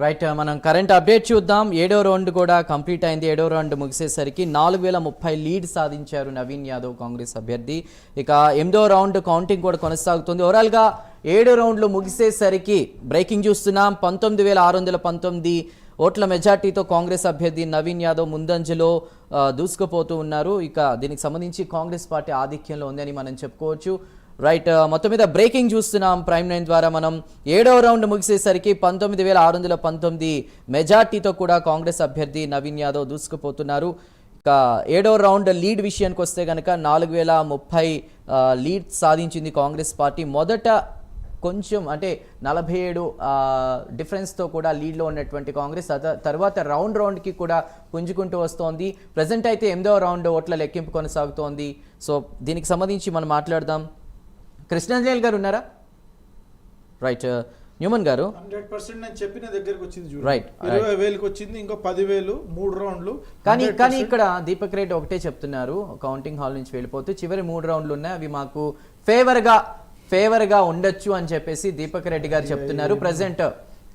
Right మనం current update చూద్దాం. 7వ రౌండ్ కూడా కంప్లీట్ అయింది. 7వ రౌండ్ ముగిసేసరికి 4030 లీడ్ సాధించారు నవీన్ యాదవ్ కాంగ్రెస్ అభ్యర్థి. ఇక 8వ రౌండ్ కౌంటింగ్ కూడా కొనసాగుతుంది. ఓవరాల్గా 7 రౌండ్లు ముగిసేసరికి బ్రేకింగ్ చూస్తున్నాం. 19619 ఓట్ల మెజార్టీతో కాంగ్రెస్ అభ్యర్థి నవీన్ యాదవ్ ముందంజలో దూసుకుపోతూ ఉన్నారు. ఇక దీనికి సంబంధించి కాంగ్రెస్ పార్టీ ఆధిక్యంలో ఉందని మనం చెప్పుకోవచ్చు. రైట్, మొత్తం మీద బ్రేకింగ్ చూస్తున్నాం ప్రైమ్ 9 ద్వారా. మనం 7వ రౌండ్ ముగిసేసరికి 19619 మెజార్టీతో కూడా కాంగ్రెస్ అభ్యర్థి నవీన్ యాదవ్ దూసుకుపోతున్నారు. ఇక 7వ రౌండ్ లీడ్ విషయానికి వస్తే కనుక 4030 లీడ్ సాధించింది కాంగ్రెస్ పార్టీ. మొదట కొంచెం అంటే 47 డిఫరెన్స్తో కూడా లీడ్లో ఉన్నటువంటి కాంగ్రెస్ తర్వాత రౌండ్కి కూడా పుంజుకుంటూ వస్తోంది. ప్రజెంట్ అయితే 8వ రౌండ్ ఓట్ల లెక్కింపు కొనసాగుతోంది. సో దీనికి సంబంధించి మనం మాట్లాడదాం. కృష్ణంజలి గారు ఉన్నారా? రైట్, న్యూమన్ గారు 100% నేను చెప్పిన దగ్గరకు వచ్చింది చూడండి. రైట్, 20,000కి వచ్చింది, ఇంకో 10,000 3 రౌండ్లు. కానీ ఇక్కడ దీపక్ రెడ్డి ఒకటే చెప్తున్నారు, కౌంటింగ్ హాల్ నుంచి వెళ్ళిపోతూ చివరి 3 రౌండ్లు ఉన్నాయి, అవి మాకు ఫేవర్ గా ఉండొచ్చు అని చెప్పేసి దీపక్ రెడ్డి గారు చెప్తున్నారు. ప్రెసెంట్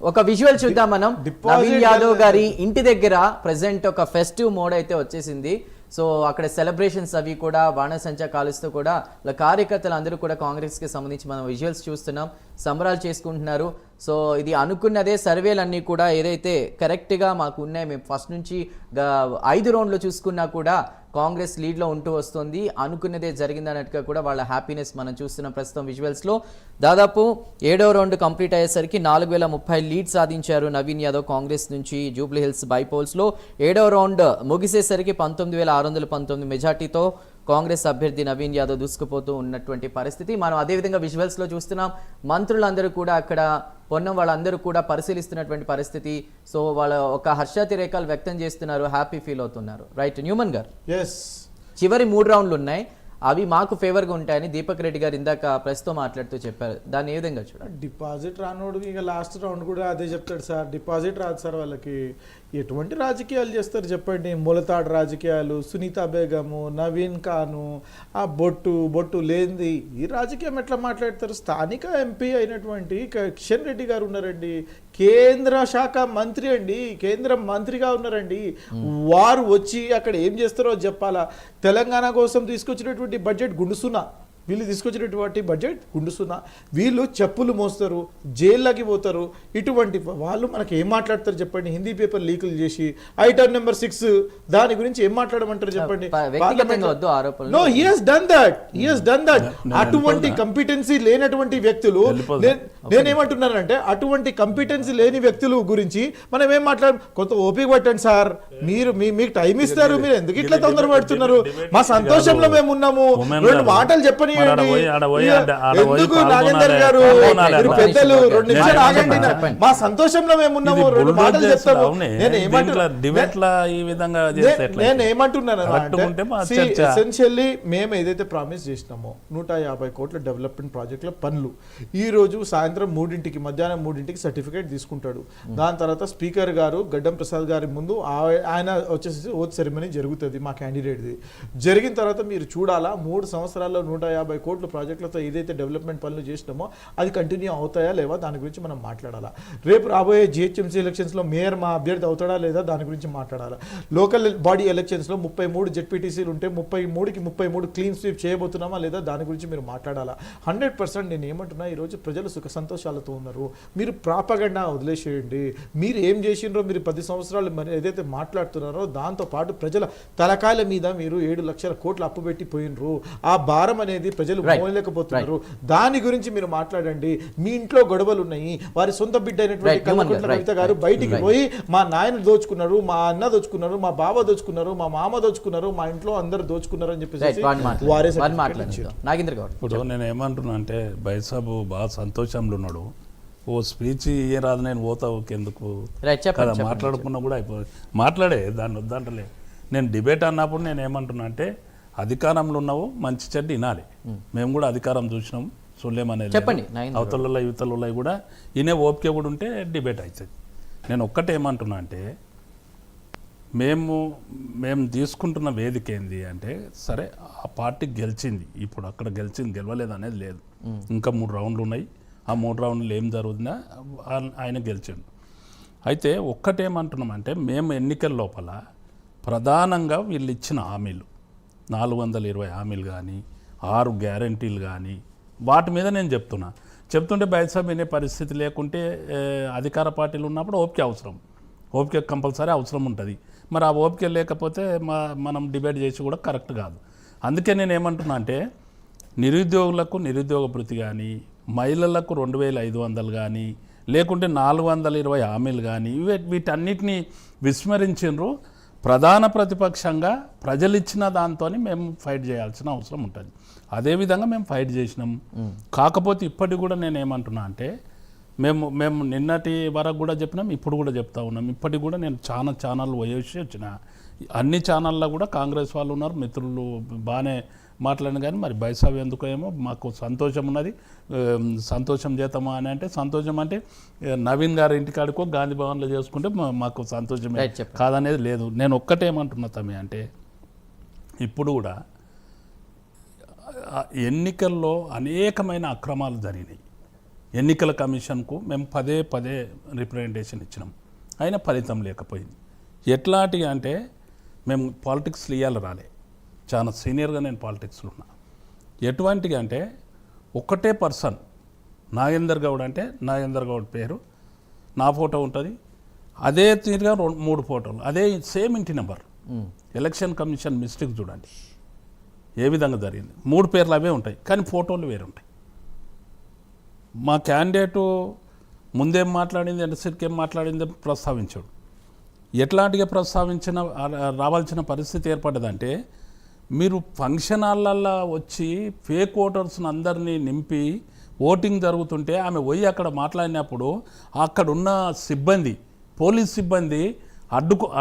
ఒక విజువల్ చూద్దాం మనం. నవీన్ యాదవ్ గారి ఇంటి దగ్గర ప్రెసెంట్ ఒక ఫెస్టివ్ మోడ్ అయితే వచ్చేసింది. సో అక్కడ సెలబ్రేషన్స్ అవి కూడా బాణసంచా కాలుస్తూ కూడా కార్యకర్తలు అందరూ కూడా కాంగ్రెస్కి సంబంధించి మనం విజువల్స్ చూస్తున్నాం, సంబరాలు చేసుకుంటున్నారు. సో ఇది అనుకున్నదే, సర్వేలన్నీ కూడా ఏదైతే కరెక్ట్గా మాకు ఉన్నాయి, మేము ఫస్ట్ నుంచి 5 రౌండ్లు చూసుకున్నా కూడా కాంగ్రెస్ లీడ్లో ఉంటూ వస్తుంది, అనుకున్నదే జరిగిందన్నట్టుగా కూడా వాళ్ళ హ్యాపీనెస్ మనం చూస్తున్నాం ప్రస్తుతం విజువల్స్లో. దాదాపు 7వ రౌండ్ కంప్లీట్ అయ్యేసరికి 4030 లీడ్ సాధించారు నవీన్ యాదవ్ కాంగ్రెస్ నుంచి జూబ్లీ హిల్స్ బైపోల్స్లో. 7వ రౌండ్ ముగిసేసరికి 19619 మెజార్టీతో కాంగ్రెస్ అభ్యర్థి నవీన్ యాదవ్ దూసుకుపోతూ ఉన్నటువంటి పరిస్థితి మనం అదేవిధంగా విజువల్స్లో చూస్తున్నాం. మంత్రులందరూ కూడా అక్కడ పొన్నం వాళ్ళందరూ కూడా పరిశీలిస్తున్నటువంటి పరిస్థితి. సో వాళ్ళ ఒక హర్షాతిరేకాలు వ్యక్తం చేస్తున్నారు, హ్యాపీ ఫీల్ అవుతున్నారు. రైట్, న్యూమన్ గారు, చివరి 3 రౌండ్లు ఉన్నాయి, అవి మాకు ఫేవర్గా ఉంటాయని దీపక్ రెడ్డి గారు ఇందాక ప్రెస్తో మాట్లాడుతూ చెప్పారు. దాన్ని ఏ విధంగా చూడాలి? డిపాజిట్ రానోడు ఇక లాస్ట్ రౌండ్ కూడా అదే చెప్తాడు సార్, డిపాజిట్ రాదు సార్ వాళ్ళకి. ఎటువంటి రాజకీయాలు చేస్తారు చెప్పండి? మొలతాడు రాజకీయాలు, సునీతా బేగము, నవీన్ ఖాను, ఆ బొట్టు లేనిది ఈ రాజకీయం ఎట్లా మాట్లాడతారు? స్థానిక ఎంపీ అయినటువంటి కిషన్ రెడ్డి గారు ఉన్నారండి, కేంద్ర శాఖ మంత్రి అండి, కేంద్ర మంత్రిగా ఉన్నారండి. వారు వచ్చి అక్కడ ఏం చేస్తారో చెప్పాలా? తెలంగాణ కోసం తీసుకొచ్చినటువంటి బడ్జెట్ గుండుసున్నా, వీళ్ళు తీసుకొచ్చినటువంటి బడ్జెట్ గుండుసున్నా, వీళ్ళు చెప్పులు మోస్తారు, జైల్లోకి పోతారు. ఇటువంటి వాళ్ళు మనకి ఏం మాట్లాడతారు చెప్పండి? హిందీ పేపర్ లీకులు చేసి ఐటమ్ నెంబర్ 6 దాని గురించి ఏం మాట్లాడమంటారు చెప్పండి? No, he has done that. అటువంటి కంపిటెన్సీ లేనటువంటి వ్యక్తులు, నేనేమంటున్నానంటే అటువంటి కంపిటెన్సీ లేని వ్యక్తులు గురించి మనం ఏం మాట్లాడ? కొంత ఓపిక పట్టండి సార్, మీకు టైం ఇస్తారు, మీరు ఎందుకు ఇట్లా తొందరపడుతున్నారు? మా సంతోషంలో మేము ఉన్నాము, 2 మాటలు చెప్పని ఎందుకు నాగేందర్ గారు పెద్దలు 2 నిమిషాలు ఆగండి. మా సంతోషంలో మేము ఉన్నాము, 2 మాటలు చెప్తాము. నేనేమంటున్నాను ఎసెన్షియల్లీ మేము ఏదైతే ప్రామిస్ చేసినామో 150 కోట్ల డెవలప్మెంట్ ప్రాజెక్టుల పనులు ఈ రోజు సాయంత్రం 3ంటికి, మధ్యాహ్నం 3ంటికి సర్టిఫికేట్ తీసుకుంటాడు. దాని తర్వాత స్పీకర్ గారు గడ్డం ప్రసాద్ గారి ముందు ఆయన వచ్చేసి ఓత్ సెరమనీ జరుగుతుంది మా క్యాండిడేట్ది. జరిగిన తర్వాత మీరు చూడాలా 3 సంవత్సరాల్లో 150 కోట్ల ప్రాజెక్టులతో ఏదైతే డెవలప్మెంట్ పనులు చేసినామో అది కంటిన్యూ అవుతాయా లేవా దాని గురించి మనం మాట్లాడాలా. రేపు రాబోయే జిహెచ్ఎంసీ ఎలక్షన్స్లో మేయర్ మా అభ్యర్థి అవుతాడా లేదా దాని గురించి మాట్లాడాలా. లోకల్ బాడీ ఎలక్షన్స్లో 33 జెడ్పీటీసీలు ఉంటే 33కి 33 క్లీన్ స్వీప్ చేయబోతున్నామా లేదా దాని గురించి మీరు మాట్లాడాలా. 100% నేను ఏమంటున్నా, ఈరోజు ప్రజలు సుఖ సంతోషాలతో ఉన్నారు, మీరు ప్రాపగండా వదిలేసేయండి. మీరు ఏం చేసిండ్రో, మీరు 10 సంవత్సరాలు మరి ఏదైతే మాట్లాడుతున్నారో దాంతోపాటు ప్రజల తలకాయల మీద మీరు 7 లక్షల కోట్లు అప్పు పెట్టి పోయినరు. ఆ భారం అనేది ప్రజలు మోయలేకపోతున్నారు. దాని గురించి మీరు మాట్లాడండి. మీ ఇంట్లో గొడవలు ఉన్నాయి, వారి సొంత బిడ్డ అయినటువంటి కల్వకుంట్ల కవిత గారు బయటికి పోయి మా నాయన దోచుకున్నారు, మా అన్న దోచుకున్నారు, మా బావ దోచుకున్నారు, మా మామ దోచుకున్నారు, మా ఇంట్లో అందరు దోచుకున్నారు అని చెప్పేసి వారే మాట్లాడారు. ఇప్పుడు నేను ఏమంటున్నా అంటే బైసాబు బాగా సంతోషంలో ఉన్నాడు, ఓ స్పీచ్ ఏ రాదు నేను పోతా ఎందుకు కదా మాట్లాడుకున్నా కూడా అయిపోయింది, మాట్లాడే దాన్ని వద్దంటలే. నేను డిబేట్ అన్నప్పుడు నేను ఏమంటున్నా అంటే అధికారంలో ఉన్నావు, మంచి చెడ్డ వినాలి. మేము కూడా అధికారం చూసినాం, చూడలేమనేది అవతల యువతల కూడా ఈయనే ఓపిక కూడా ఉంటే డిబేట్ అవుతుంది. నేను ఒక్కటే ఏమంటున్నా అంటే మేము తీసుకుంటున్న వేదిక ఏంది అంటే, సరే ఆ పార్టీ గెలిచింది, ఇప్పుడు అక్కడ గెలిచింది గెలవలేదు అనేది లేదు, ఇంకా 3 రౌండ్లు ఉన్నాయి. ఆ 3 రౌండ్లు ఏం జరుగుతుందా ఆయన గెలిచాడు. అయితే ఒక్కటేమంటున్నామంటే మేము ఎన్నికల లోపల ప్రధానంగా వీళ్ళు ఇచ్చిన హామీలు 420 హామీలు కానీ 6 గ్యారంటీలు కానీ వాటి మీద నేను చెప్తుంటే బయటసభ వినే పరిస్థితి లేకుంటే అధికార పార్టీలు ఉన్నప్పుడు ఓపిక కంపల్సరీ అవసరం ఉంటుంది. మరి ఆ ఓపిక లేకపోతే మనం డిబేట్ చేసి కూడా కరెక్ట్ కాదు. అందుకే నేను ఏమంటున్నా అంటే నిరుద్యోగులకు నిరుద్యోగ భృతి కానీ, మహిళలకు 2500 కానీ, లేకుంటే 420 హామీలు కానీ వీటన్నిటిని విస్మరించిండ్రు. ప్రధాన ప్రతిపక్షంగా ప్రజలు ఇచ్చిన దాంతో మేము ఫైట్ చేయాల్సిన అవసరం ఉంటుంది. అదేవిధంగా మేము ఫైట్ చేసినాం. కాకపోతే ఇప్పటికి కూడా నేను ఏమంటున్నా అంటే మేము నిన్నటి వరకు కూడా చెప్పినాం, ఇప్పుడు కూడా చెప్తా ఉన్నాం. ఇప్పటికి కూడా నేను చాలా ఛానళ్ళు పోయేసి వచ్చిన, అన్ని ఛానల్లో కూడా కాంగ్రెస్ వాళ్ళు ఉన్నారు, మిత్రులు బాగానే మాట్లాడిన. కానీ మరి బైసాబ్ ఎందుకో ఏమో మాకు సంతోషం ఉన్నది. సంతోషం చేద్దామా అని అంటే సంతోషం అంటే నవీన్ గారి ఇంటికాడికో గాంధీ భవన్లో చేసుకుంటే మాకు సంతోషమే కాదనేది లేదు. నేను ఒక్కటేమంటున్నా తమ్మి అంటే ఇప్పుడు కూడా ఎన్నికల్లో అనేకమైన అక్రమాలు జరిగినాయి. ఎన్నికల కమిషన్కు మేము పదే రిప్రజెంటేషన్ ఇచ్చినాం, అయినా ఫలితం లేకపోయింది. ఎట్లాంటివి అంటే మేము పాలిటిక్స్లో ఇవ్వాలి రాలే, చాలా సీనియర్గా నేను పాలిటిక్స్లో ఉన్నా. ఎటువంటిగా అంటే ఒక్కటే పర్సన్ నాగేందర్ గౌడ్ అంటే నాగేందర్ గౌడ్ పేరు, నా ఫోటో ఉంటుంది, అదే తీరుగా 3 ఫోటోలు, అదే సేమ్ ఇంటి నెంబర్. ఎలక్షన్ కమిషన్ మిస్టేక్ చూడండి ఏ విధంగా జరిగింది. 3 పేర్లు అవే ఉంటాయి కానీ ఫోటోలు వేరు ఉంటాయి. మా క్యాండిడేటు ముందేం మాట్లాడింది, ఎంతసేపుకి ఏం మాట్లాడింది ప్రస్తావించాడు. ఎట్లాంటిగా ప్రస్తావించిన రావాల్సిన పరిస్థితి ఏర్పడ్డదంటే మీరు ఫంక్షన్ హాళ్ళల్లో వచ్చి ఫేక్ ఓటర్స్ని అందరినీ నింపి ఓటింగ్ జరుగుతుంటే ఆమె పోయి అక్కడ మాట్లాడినప్పుడు అక్కడున్న సిబ్బంది, పోలీస్ సిబ్బంది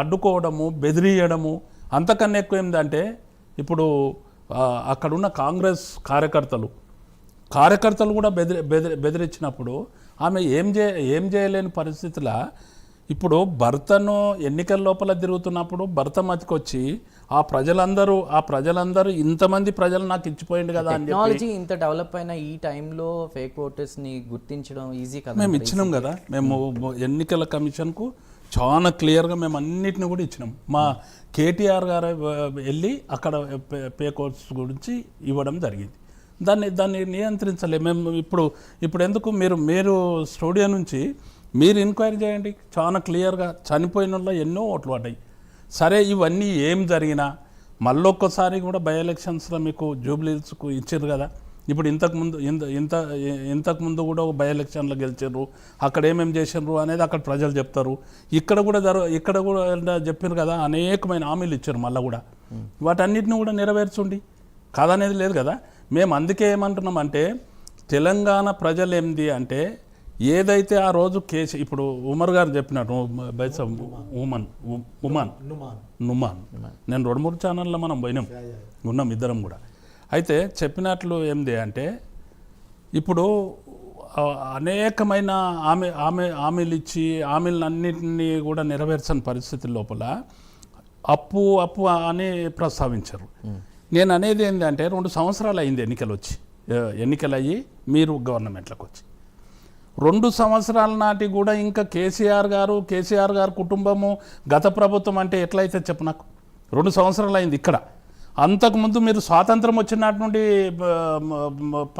అడ్డుకోవడము, బెదిరియడము, అంతకన్నా ఎక్కువ ఏంటంటే ఇప్పుడు అక్కడున్న కాంగ్రెస్ కార్యకర్తలు కూడా బెదిరించినప్పుడు ఆమె ఏం చేయలేని పరిస్థితుల ఇప్పుడు భర్తను ఎన్నికల లోపల తిరుగుతున్నప్పుడు భర్త మతికొచ్చి ఆ ప్రజలందరూ ఇంతమంది ప్రజలు నాకు ఇచ్చిపోయింది కదా అని టెక్నాలజీ ఇంత డెవలప్ అయిన ఈ టైంలో ఫేక్ ఓటర్స్ ని గుర్తించడం ఈజీ కదా. మేము ఇచ్చినాం కదా, మేము ఎన్నికల కమిషన్కు చాలా క్లియర్గా మేము అన్నిటిని కూడా ఇచ్చినాం. మా కేటీఆర్ గారు వెళ్ళి అక్కడ ఫేక్ ఓటర్స్ గురించి ఇవ్వడం జరిగింది. దాన్ని నియంత్రించలే మేము. ఇప్పుడు ఎందుకు మీరు స్టూడియో నుంచి మీరు ఎంక్వైరీ చేయండి, చాలా క్లియర్గా చనిపోయిన వాళ్ళు ఎన్నో ఓట్లు పడ్డాయి. సరే ఇవన్నీ ఏం జరిగినా మళ్ళొక్కసారి కూడా బై ఎలక్షన్స్లో మీకు జూబ్లీహిల్స్కు ఇచ్చారు కదా. ఇప్పుడు ఇంతకుముందు కూడా బై ఎలక్షన్లో గెలిచారు, అక్కడ ఏమేమి చేసారు అనేది అక్కడ ప్రజలు చెప్తారు. ఇక్కడ కూడా చెప్పారు కదా, అనేకమైన హామీలు ఇచ్చారు. మళ్ళీ కూడా వాటన్నిటిని కూడా నెరవేర్చుండి కాదనేది లేదు కదా. మేము అందుకే ఏమంటున్నామంటే తెలంగాణ ప్రజలు ఏంది అంటే ఏదైతే ఆ రోజు కేసు ఇప్పుడు ఉమర్ గారు చెప్పినట్టు నుమాన్ నేను 2-3 ఛానల్లో మనం ఉన్నాం ఇద్దరం కూడా. అయితే చెప్పినట్లు ఏంది అంటే ఇప్పుడు అనేకమైన హామీలు ఇచ్చి హామీలన్నింటినీ కూడా నెరవేర్చని పరిస్థితి లోపల అప్పు అని ప్రస్తావించారు. నేను అనేది ఏంటంటే 2 సంవత్సరాలు అయింది ఎన్నికలు అయ్యి మీరు గవర్నమెంట్లోకి వచ్చి 2 సంవత్సరాల నాటి కూడా ఇంకా కేసీఆర్ గారు కుటుంబము గత ప్రభుత్వం అంటే ఎట్లయితే చెప్పు నాకు. 2 సంవత్సరాలు అయింది ఇక్కడ. అంతకుముందు మీరు స్వాతంత్రం వచ్చిన నాటి నుండి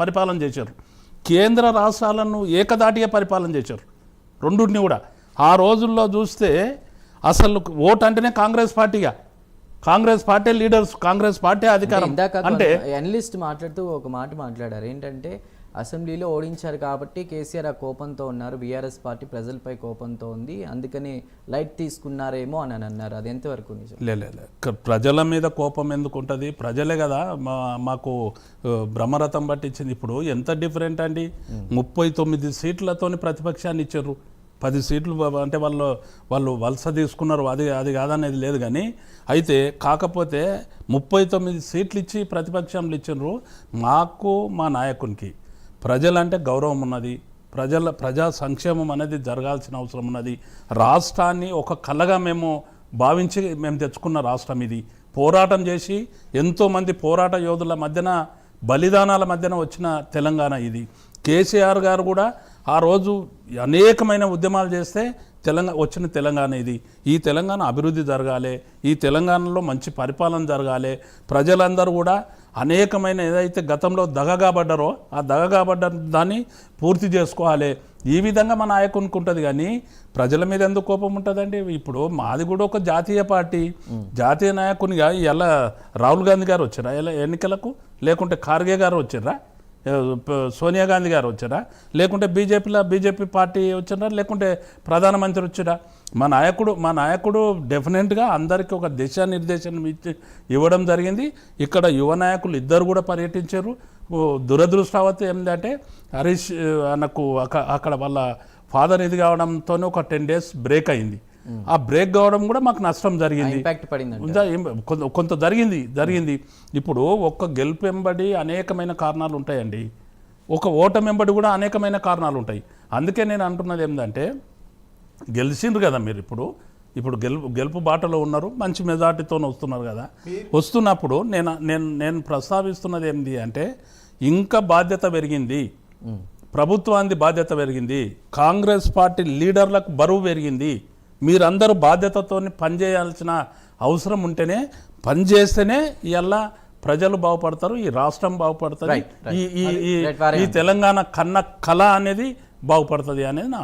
పరిపాలన చేశారు. కేంద్ర రాష్ట్రాలను ఏకదాటిగా పరిపాలన చేశారు రెండుని కూడా. ఆ రోజుల్లో చూస్తే అసలు ఓటు అంటేనే Congress party leaders, Congress party అధికారం. అంటే అనలిస్ట్ మాట్లాడుతూ ఒక మాట మాట్లాడారు ఏంటంటే అసెంబ్లీలో ఓడించారు కాబట్టి కేసీఆర్ ఆ కోపంతో ఉన్నారు, బీఆర్ఎస్ పార్టీ ప్రజలపై కోపంతో ఉంది, అందుకని లైట్ తీసుకున్నారేమో అని అన్నారు. అది ఎంతవరకు నిజం? లేదు, ప్రజల మీద కోపం ఎందుకు ఉంటుంది? ప్రజలే కదా మాకు బ్రహ్మరథం పట్టించింది. ఇప్పుడు ఎంత డిఫరెంట్ అండి, 39 సీట్లతోని ప్రతిపక్షాన్ని ఇచ్చారు. 10 సీట్లు అంటే వాళ్ళు వలస తీసుకున్నారు, అది కాదనేది లేదు. కానీ అయితే కాకపోతే 39 సీట్లు ఇచ్చి ప్రతిపక్షంలో ఇచ్చారు. మాకు మా నాయకునికి ప్రజలంటే గౌరవం ఉన్నది, ప్రజా సంక్షేమం అనేది జరగాల్సిన అవసరం ఉన్నది. రాష్ట్రాన్ని ఒక కళగా మేము భావించి మేము తెచ్చుకున్న రాష్ట్రం ఇది. పోరాటం చేసి ఎంతోమంది పోరాట యోధుల మధ్యన బలిదానాల మధ్యన వచ్చిన తెలంగాణ ఇది. కేసీఆర్ గారు కూడా ఆ రోజు అనేకమైన ఉద్యమాలు చేస్తే వచ్చిన తెలంగాణ ఇది. ఈ తెలంగాణ అభివృద్ధి జరగాలి, ఈ తెలంగాణలో మంచి పరిపాలన జరగాలి, ప్రజలందరూ కూడా అనేకమైన ఏదైతే గతంలో దగగాబడ్డారో ఆ దగగాబడ్డ దాన్ని పూర్తి చేసుకోవాలి. ఈ విధంగా మన నాయకునికి ఉంటుంది. కానీ ప్రజల మీద ఎందుకు కోపం ఉంటుందండి? ఇప్పుడు మాది కూడా ఒక జాతీయ పార్టీ, జాతీయ నాయకునిగా ఇలా రాహుల్ గాంధీ గారు వచ్చారా ఇలా ఎన్నికలకు? లేకుంటే ఖార్గే గారు వచ్చారా? సోనియా గాంధీ గారు వచ్చారా? లేకుంటే బీజేపీ పార్టీ వచ్చారా? లేకుంటే ప్రధానమంత్రి వచ్చారా? మా నాయకుడు డెఫినెట్గా అందరికీ ఒక దిశానిర్దేశం ఇవ్వడం జరిగింది. ఇక్కడ యువ నాయకులు ఇద్దరు కూడా పర్యటించారు. దురదృష్టవత్తు ఏంటంటే హరీష్ అన్నకు అక్కడ వాళ్ళ ఫాదర్ ఇది కావడంతో ఒక 10 days బ్రేక్ అయింది. ఆ బ్రేక్ కావడం కూడా మాకు నష్టం జరిగింది, కొంత జరిగింది. ఇప్పుడు ఒక్క గెలుపు వెంబడి అనేకమైన కారణాలు ఉంటాయండి, ఒక ఓటమి వెంబడి కూడా అనేకమైన కారణాలు ఉంటాయి. అందుకే నేను అంటున్నది ఏంటంటే గెలిచిండ్రు కదా మీరు, ఇప్పుడు గెలుపు బాటలో ఉన్నారు, మంచి మెజార్టీతో వస్తున్నారు కదా. వస్తున్నప్పుడు నేను ప్రస్తావిస్తున్నది ఏంటి అంటే ఇంకా బాధ్యత పెరిగింది, ప్రభుత్వానికి బాధ్యత పెరిగింది, కాంగ్రెస్ పార్టీ లీడర్లకు బరువు పెరిగింది. మీరందరూ బాధ్యతతో పనిచేయాల్సిన అవసరం ఉంటేనే, పనిచేస్తేనే ఇలా ప్రజలు బాగుపడతారు, ఈ రాష్ట్రం బాగుపడుతుంది, ఈ తెలంగాణ కళ అనేది బాగుపడుతుంది అనేది నా